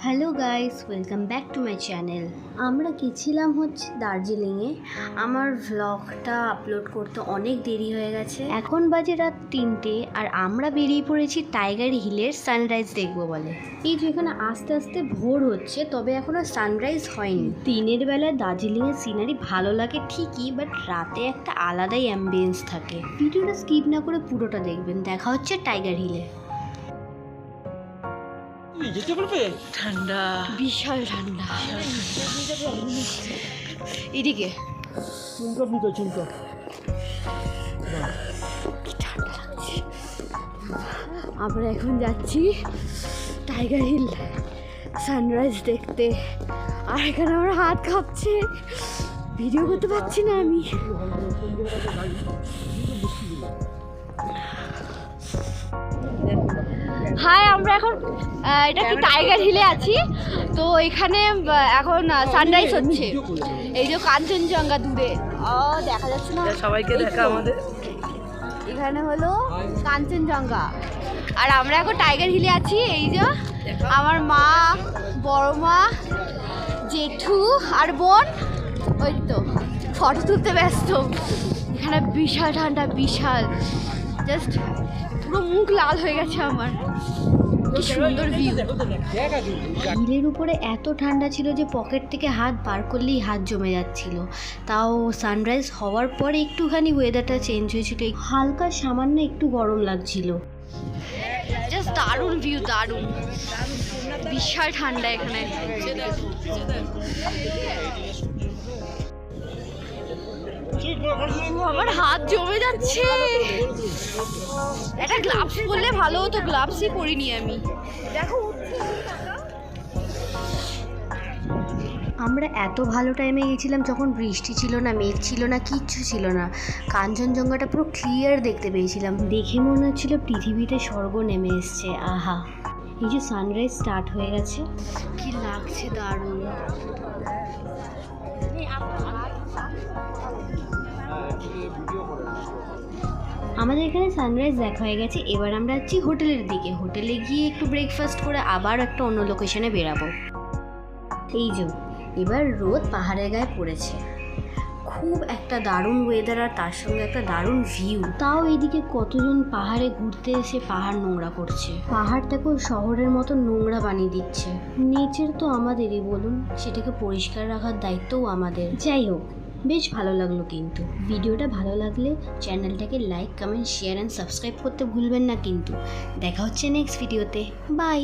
Hello guys, welcome back to my channel. আমরা গেছিলাম হচ্ছে দার্জিলিংয়ে। আমার ভ্লগটা আপলোড করতে অনেক দেরি হয়ে গেছে। এখন বাজে রাত 3টে আর আমরা বেরিয়ে পড়েছি টাইগার হিলের সানরাইজ দেখবো বলে। এই যেখানে আস্তে আস্তে ভোর হচ্ছে, তবে এখনও সানরাইজ হয়নি। দিনের বেলায় দার্জিলিংয়ের সিনারি ভালো লাগে ঠিকই, বাট রাতে একটা আলাদাই অ্যাম্বিয়েন্স থাকে। ভিডিওটা স্কিপ না করে পুরোটা দেখবেন। দেখা হচ্ছে টাইগার হিলে। যেতে পারবে? ঠান্ডা, বিশাল ঠান্ডা। এদিকে চুমকা আমরা এখন যাচ্ছি টাইগার হিল সানরাইজ দেখতে। আর এখানে আমার হাত কাঁপছে, ভিডিও করতে পারছি না আমি। হাই, আমরা এখন এটা কি টাইগার হিলে আছি। তো এখানে এখন সানরাইজ হচ্ছে। এই যে কাঞ্চনজঙ্ঘা দূরে দেখা যাচ্ছে না, সবাইকে দেখা আমাদের। এখানে হলো কাঞ্চনজঙ্ঘা আর আমরা এখন টাইগার হিলে আছি। এই যে আমার মা, বড় মা, জেঠু আর বোন ওই তো ফটো তুলতে ব্যস্ত। এখানে বিশাল ঠান্ডা, বিশাল, জাস্ট পুরো মুখ লাল হয়ে গেছে আমার। কি সুন্দর ভিউ। হিলের উপরে এত ঠান্ডা ছিল যে পকেট থেকে হাত বার করলেই হাত জমে যাচ্ছিল। তাও সানরাইজ হওয়ার পরে একটুখানি ওয়েদারটা চেঞ্জ হয়েছিল, হালকা সামান্য একটু গরম লাগছিল। জাস্ট দারুণ ভিউ, দারুণ, বিশাল ঠান্ডা এখানে। আমার হাত জমে যাচ্ছে। একটা গ্লাভস পরলে ভালো হতো, গ্লাভসই পরিনি আমি। দেখো আমরা এত ভালো টাইমে গেছিলাম যখন বৃষ্টি ছিল না, মেঘ ছিল না, কিচ্ছু ছিল না। কাঞ্চনজঙ্ঘাটা পুরো ক্লিয়ার দেখতে পেয়েছিলাম। দেখে মনে হচ্ছিল পৃথিবীতে স্বর্গ নেমে এসছে। আহা, এই যে সানরাইজ স্টার্ট হয়ে গেছে, কি লাগছে দারুণ। আমাদের এখানে সানরাইজ দেখা হয়ে গেছে। এবার আমরা যাচ্ছি হোটেলের দিকে। হোটেলে গিয়ে একটু ব্রেকফাস্ট করে আবার একটা অন্য লোকেশনে বেরাবো। এই যে এবার রোদ পাহাড়ের গায়ে পড়েছে, খুব একটা দারুণ ওয়েদার আর তার সঙ্গে একটা দারুণ ভিউ। তাও এইদিকে কতজন পাহাড়ে ঘুরতে এসে পাহাড় নোংরা করছে। পাহাড়টাকেও শহরের মতো নোংরা বানিয়ে দিচ্ছে। নেচার তো আমাদেরই, বলুন, সেটাকে পরিষ্কার রাখার দায়িত্বও আমাদের। যাই হোক, বেশ ভালো লাগলো। কিন্তু ভিডিওটা ভালো লাগলে চ্যানেলটাকে like, comment, share and subscribe করতে ভুলবেন না কিন্তু। দেখা হচ্ছে নেক্সট ভিডিওতে। বাই।